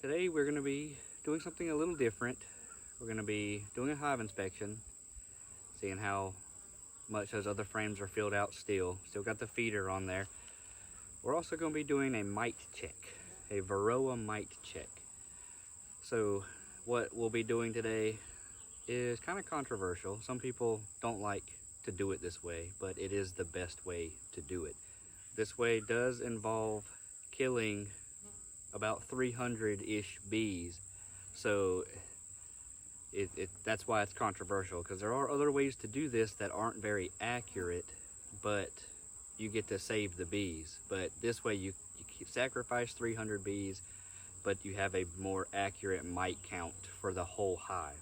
Today we're going to be doing something a little different. We're going to be doing a hive inspection, seeing how much those other frames are filled out still. Still got the feeder on there. We're also going to be doing a mite check, a Varroa mite check. So what we'll be doing today is kind of controversial. Some people don't like to do it this way, but it is the best way to do it. This way does involve killing about 300-ish bees. So that's why it's controversial, because there are other ways to do this that aren't very accurate, but you get to save the bees. But this way you sacrifice 300 bees, but you have a more accurate mite count for the whole hive.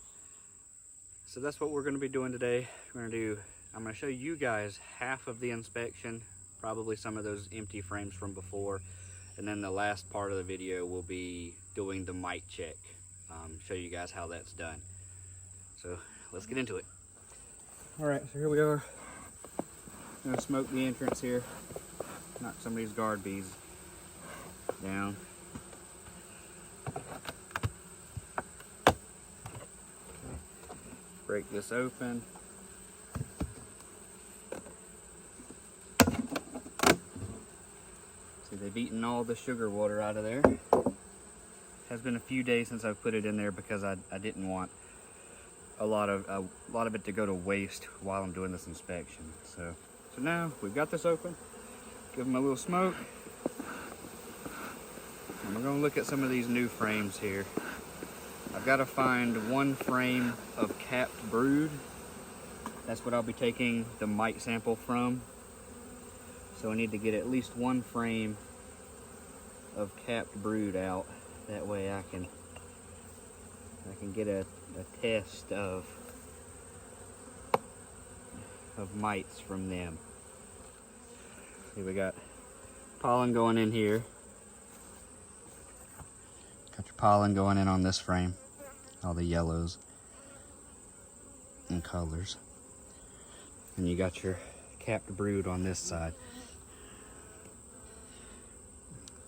So that's what we're going to be doing today. I'm going to show you guys half of the inspection, probably some of those empty frames from before, and then the last part of the video will be doing the mite check. Show you guys how that's done. So let's get into it. All right, so here we are. I'm gonna smoke the entrance here, knock some of these guard bees down. Break this open. See, they've eaten all the sugar water out of there. Has been a few days since I've put it in there because I didn't want a lot of it to go to waste while I'm doing this inspection. So now we've got this open. Give them a little smoke. And we're gonna look at some of these new frames here. I've got to find one frame of capped brood. That's what I'll be taking the mite sample from. So I need to get at least one frame of capped brood out. That way I can get a test of mites from them. See, we got pollen going in here. Got your pollen going in on this frame. All the yellows and colors. And you got your capped brood on this side.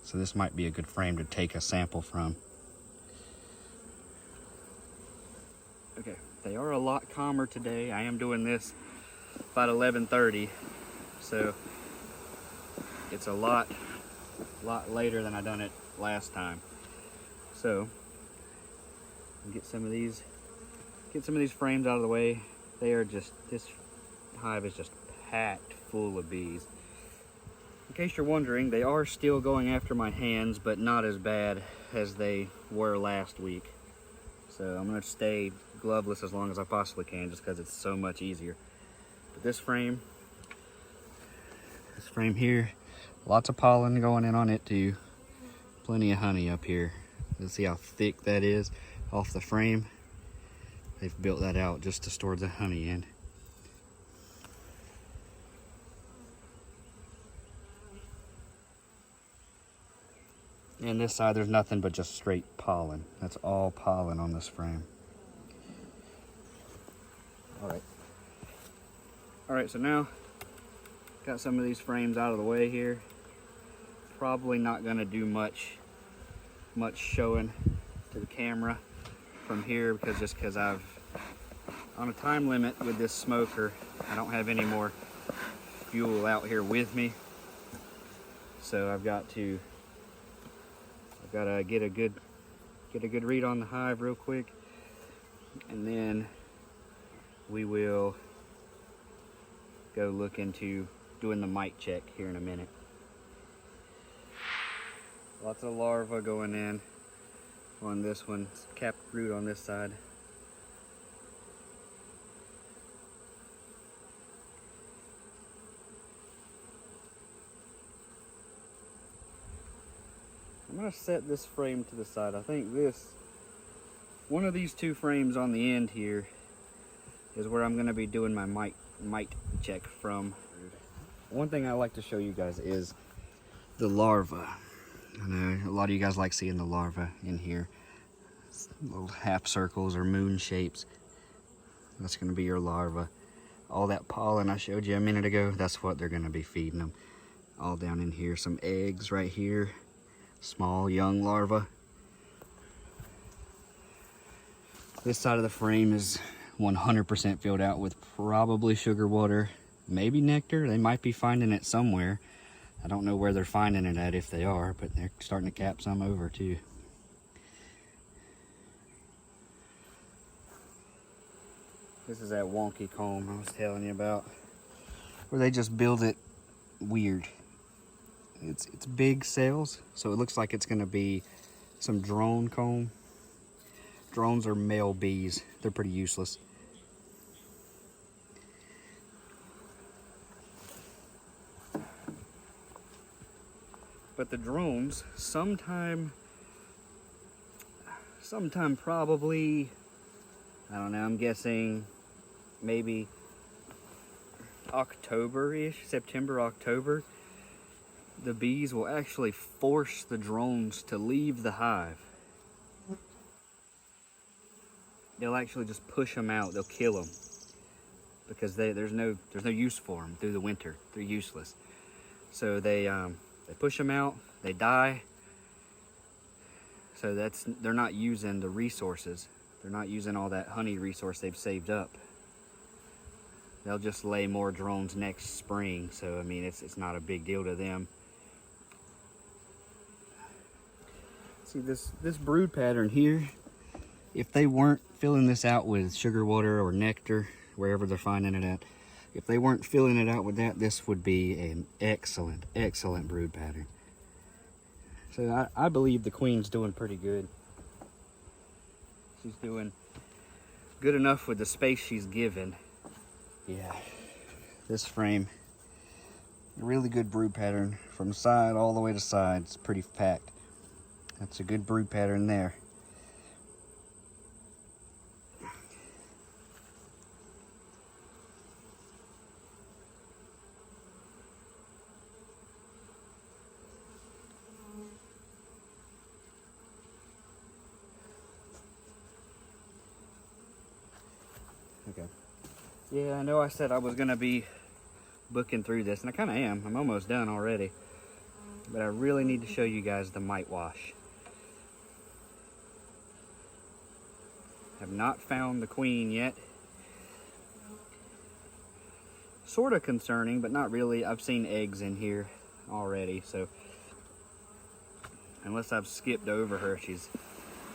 So this might be a good frame to take a sample from. Okay, they are a lot calmer today. I am doing this about 11:30, so it's a lot later than I done it last time. So get some of these frames out of the way. They are just, this hive is just packed full of bees. In case you're wondering, they are still going after my hands, but not as bad as they were last week. So I'm gonna stay gloveless as long as I possibly can, just because it's so much easier. But this frame here, lots of pollen going in on it too. Plenty of honey up here. Let's see how thick that is off the frame. They've built that out just to store the honey in. And this side, there's nothing but just straight pollen. That's all pollen on this frame. All right, so now got some of these frames out of the way here. Probably not gonna do much showing to the camera from here, because I've on a time limit with this smoker. I don't have any more fuel out here with me, so I've got to get a good read on the hive real quick, and then we will go look into doing the mite check here in a minute. Lots of larvae going in on this one. It's capped brood on this side. I'm gonna set this frame to the side. I think one of these two frames on the end here is where I'm gonna be doing my mite check from. One thing I like to show you guys is the larva. I know a lot of you guys like seeing the larva in here. Little half circles or moon shapes. That's gonna be your larva. All that pollen I showed you a minute ago, that's what they're gonna be feeding them. All down in here, some eggs right here. Small young larvae. This side of the frame is 100% filled out with probably sugar water, maybe nectar. They might be finding it somewhere. I don't know where they're finding it at if they are, but they're starting to cap some over too. This is that wonky comb I was telling you about, where they just build it weird. It's big cells, so it looks like it's gonna be some drone comb. Drones are male bees. They're pretty useless. But the drones, sometime probably, I don't know, I'm guessing maybe October-ish, September, October, the bees will actually force the drones to leave the hive. They'll actually just push them out. They'll kill them because there's no use for them through the winter. They're useless. So they push them out. They die. So they're not using the resources. They're not using all that honey resource they've saved up. They'll just lay more drones next spring. So I mean, it's not a big deal to them. See this brood pattern here. If they weren't filling this out with sugar water or nectar, wherever they're finding it at, if they weren't filling it out with that, this would be an excellent, excellent brood pattern. So I believe the queen's doing pretty good. She's doing good enough with the space she's given. Yeah, this frame, a really good brood pattern from side all the way to side. It's pretty packed. That's a good brood pattern there. Okay. Yeah, I know I said I was gonna be booking through this, and I kind of am. I'm almost done already. But I really need to show you guys the mite wash. Have not found the queen yet. Sort of concerning, but not really. I've seen eggs in here already, so unless I've skipped over her, she's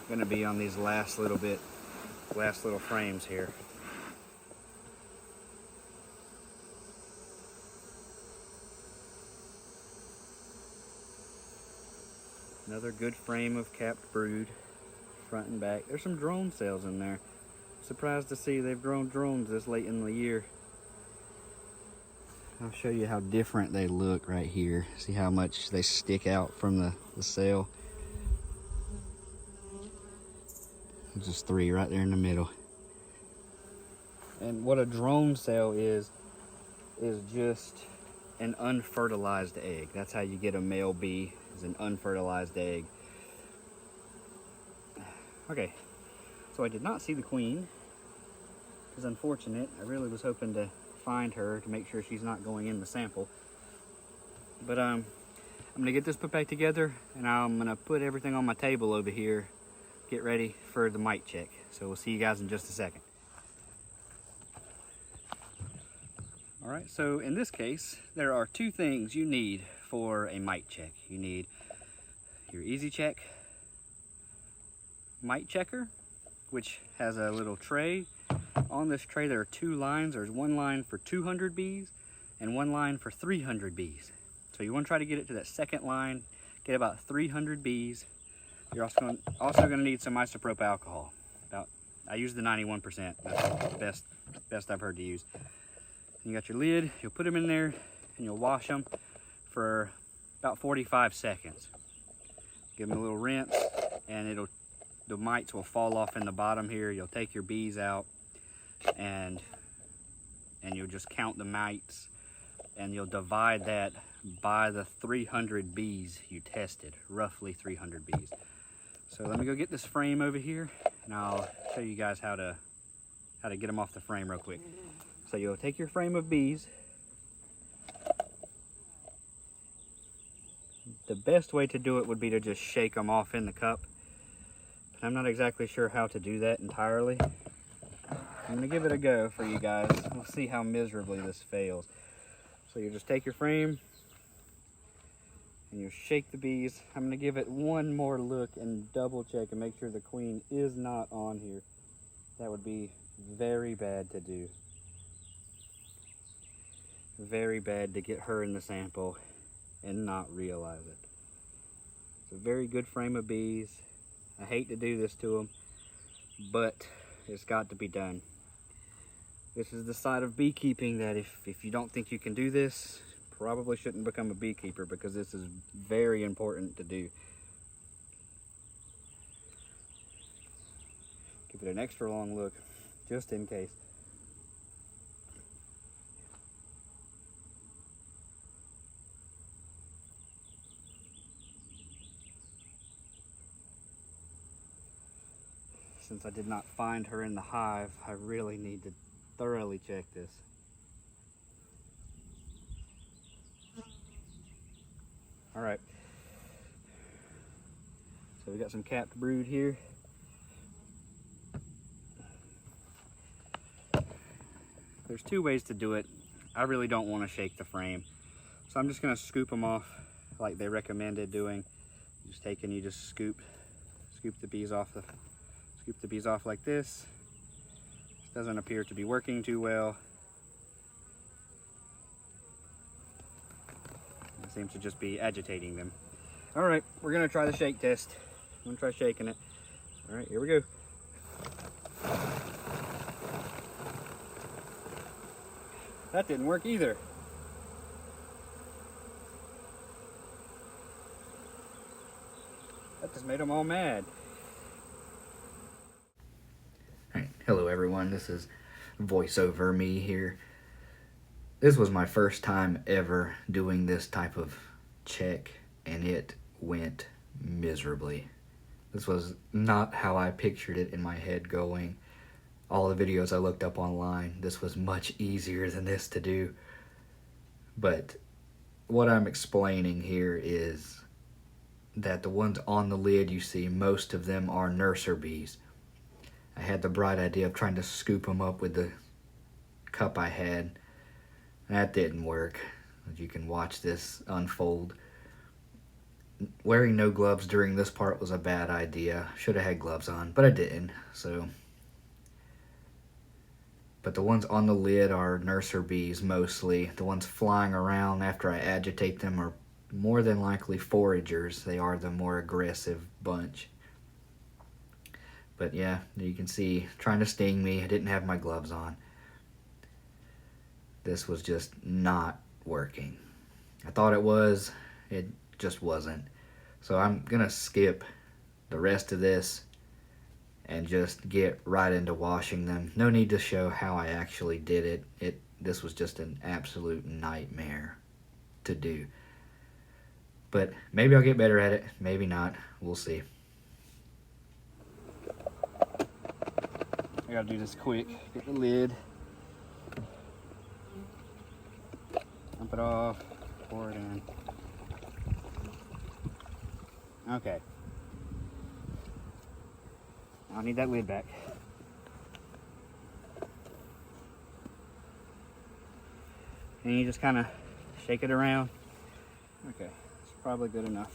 gonna be on these last little frames here. Another good frame of capped brood, front and back. There's some drone cells in there. Surprised to see they've grown drones this late in the year. I'll show you how different they look right here. See how much they stick out from the cell. Just three right there in the middle. And what a drone cell is just an unfertilized egg. That's how you get a male bee, is an unfertilized egg. Okay, so I did not see the queen, which is unfortunate. I really was hoping to find her to make sure she's not going in the sample. But I'm gonna get this put back together, and I'm gonna put everything on my table over here, get ready for the mite check. So we'll see you guys in just a second. All right, so in this case, there are two things you need for a mite check. You need your Easy Check mite checker, which has a little tray. On this tray, there are two lines. There's one line for 200 bees and one line for 300 bees. So you want to try to get it to that second line, get about 300 bees. You're also going to need some isopropyl alcohol. I use the 91%. That's the best I've heard to use. You got your lid, you'll put them in there and you'll wash them for about 45 seconds. Give them a little rinse, and the mites will fall off in the bottom here. You'll take your bees out, and you'll just count the mites, and you'll divide that by the 300 bees you tested, roughly 300 bees. So let me go get this frame over here, and I'll show you guys how to get them off the frame real quick. So you'll take your frame of bees. The best way to do it would be to just shake them off in the cup. I'm not exactly sure how to do that entirely. I'm gonna give it a go for you guys. We'll see how miserably this fails. So you just take your frame and you shake the bees. I'm gonna give it one more look and double check and make sure the queen is not on here. That would be very bad to do. Very bad to get her in the sample and not realize it. It's a very good frame of bees. I hate to do this to them, but it's got to be done. This is the side of beekeeping that if you don't think you can do this, probably shouldn't become a beekeeper, because this is very important to do. Give it an extra long look, just in case. Since I did not find her in the hive, I really need to thoroughly check this. All right. So we got some capped brood here. There's two ways to do it. I really don't want to shake the frame, so I'm just going to scoop them off like they recommended doing. You just scoop the bees off like this. This doesn't appear to be working too well. It seems to just be agitating them. All right, we're gonna try the shake test. I'm gonna try shaking it. All right, here we go. That didn't work either. That just made them all mad. Hello everyone, this is voiceover me here. This was my first time ever doing this type of check, and it went miserably. This was not how I pictured it in my head going. All the videos I looked up online, this was much easier than this to do. But what I'm explaining here is that the ones on the lid you see, most of them are nurser bees. I had the bright idea of trying to scoop them up with the cup I had. That didn't work. As you can watch this unfold. Wearing no gloves during this part was a bad idea. Should have had gloves on, but I didn't. But the ones on the lid are nurser bees mostly. The ones flying around after I agitate them are more than likely foragers. They are the more aggressive bunch. But yeah, you can see, trying to sting me. I didn't have my gloves on. This was just not working. I thought it was, it just wasn't. So I'm gonna skip the rest of this and just get right into washing them. No need to show how I actually did it. This was just an absolute nightmare to do. But maybe I'll get better at it, maybe not. We'll see. I gotta do this quick. Get the lid. Dump it off. Pour it in. Okay. I'll need that lid back. And you just kind of shake it around. Okay, it's probably good enough.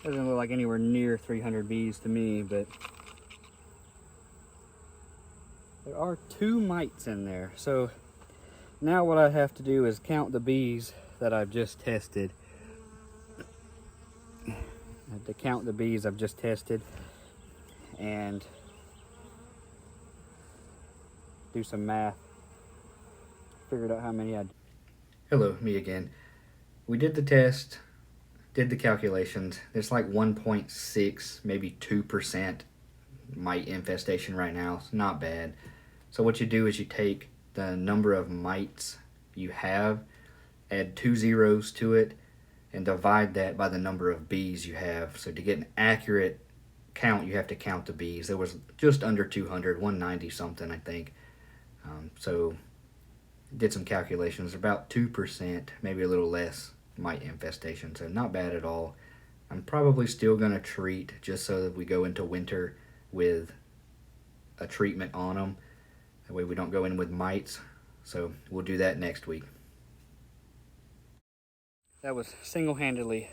Doesn't look like anywhere near 300 bees to me, but there are 2 mites in there. So now what I have to do is count the bees that I've just tested. I have to count the bees I've just tested and do some math. Figured out how many I... Hello, me again. We did the test. Did the calculations. It's like 1.6, maybe 2% mite infestation right now. It's not bad. So what you do is you take the number of mites you have, add 2 zeros to it, and divide that by the number of bees you have. So to get an accurate count, you have to count the bees. There was just under 200, 190 something, I think. So did some calculations. About 2%, maybe a little less, mite infestation, so not bad at all. I'm probably still going to treat just so that we go into winter with a treatment on them. That way we don't go in with mites. So we'll do that next week. That was single-handedly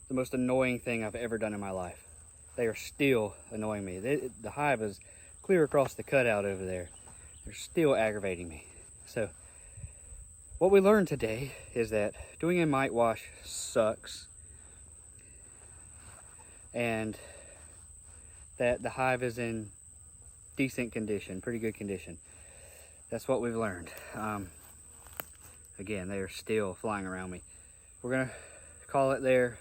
the most annoying thing I've ever done in my life. They are still annoying me. The hive is clear across the cutout over there. They're still aggravating me. So what we learned today is that doing a mite wash sucks, and that the hive is in decent condition, pretty good condition. That's what we've learned. Again, they are still flying around me. We're gonna call it there.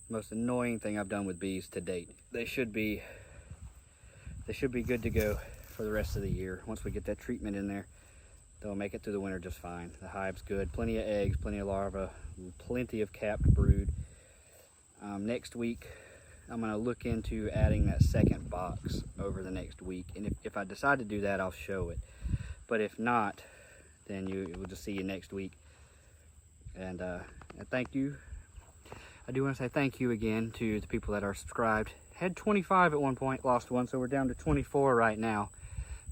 Most annoying thing I've done with bees to date. They should be good to go for the rest of the year. Once we get that treatment in there, they'll make it through the winter just fine. The hive's good, plenty of eggs, plenty of larvae, plenty of capped brood. Next week, I'm gonna look into adding that second box over the next week. And if I decide to do that, I'll show it. But if not, then we'll just see you next week. And thank you. I do want to say thank you again to the people that are subscribed. Had 25 at one point, lost one, so we're down to 24 right now.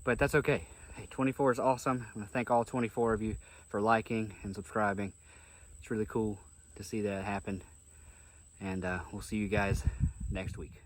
But that's okay. Hey, 24 is awesome. I want to thank all 24 of you for liking and subscribing. It's really cool to see that happen. And we'll see you guys next week.